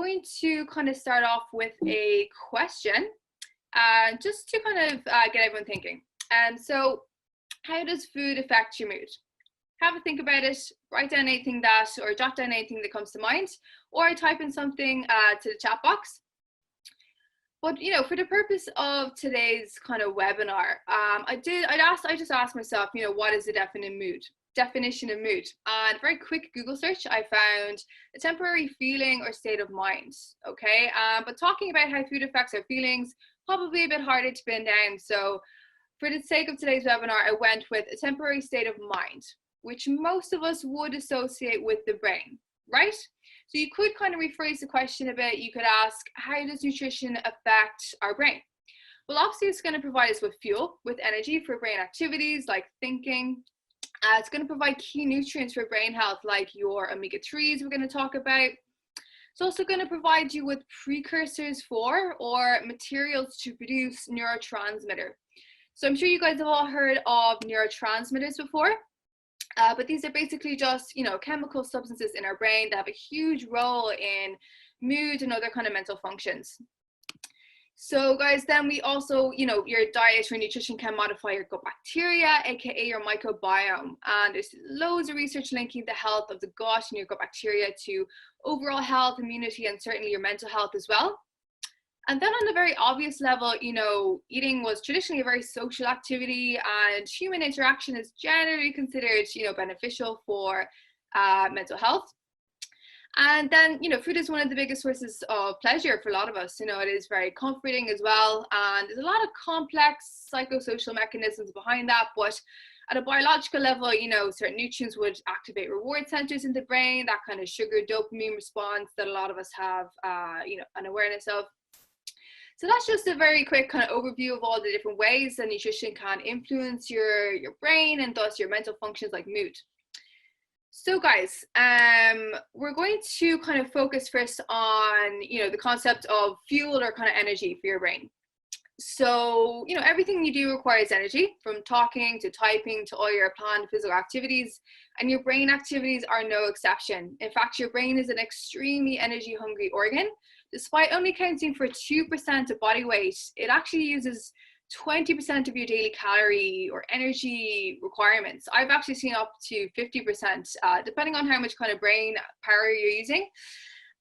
going to kind of start off with a question, just to kind of get everyone thinking. So how does food affect your mood? Have a think about it, write down anything that, or jot down anything that comes to mind, or type in something to the chat box. But for the purpose of today's kind of webinar, I just asked myself, what is the definition of mood? And a very quick Google search, I found a temporary feeling or state of mind. Okay, but talking about how food affects our feelings, probably a bit harder to pin down. So for the sake of today's webinar, I went with a temporary state of mind, which most of us would associate with the brain, right? So you could kind of rephrase the question a bit. You could ask, how does nutrition affect our brain? Well, obviously it's going to provide us with fuel, with energy for brain activities like thinking. It's going to provide key nutrients for brain health like your omega-3s we're going to talk about. It's also going to provide you with precursors for or materials to produce neurotransmitter. So I'm sure you guys have all heard of neurotransmitters before. But these are basically just, chemical substances in our brain that have a huge role in mood and other kind of mental functions. So guys, then we also, your diet or nutrition can modify your gut bacteria, aka your microbiome. And there's loads of research linking the health of the gut and your gut bacteria to overall health, immunity, and certainly your mental health as well. And then on the very obvious level, eating was traditionally a very social activity, and human interaction is generally considered, beneficial for mental health. And then, food is one of the biggest sources of pleasure for a lot of us. It is very comforting as well. And there's a lot of complex psychosocial mechanisms behind that. But at a biological level, certain nutrients would activate reward centers in the brain, that kind of sugar dopamine response that a lot of us have, an awareness of. So that's just a very quick kind of overview of all the different ways that nutrition can influence your brain and thus your mental functions like mood. So guys, we're going to kind of focus first on, the concept of fuel or kind of energy for your brain. So, everything you do requires energy, from talking to typing to all your planned physical activities, and your brain activities are no exception. In fact, your brain is an extremely energy hungry organ. Despite only accounting for 2% of body weight, it actually uses 20% of your daily calorie or energy requirements. I've actually seen up to 50%, depending on how much kind of brain power you're using.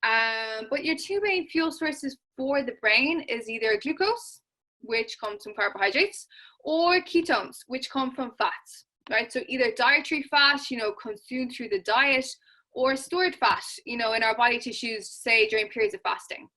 But your two main fuel sources for the brain is either glucose, which comes from carbohydrates, or ketones, which come from fats, right? So either dietary fat, consumed through the diet, or stored fat, in our body tissues, say during periods of fasting.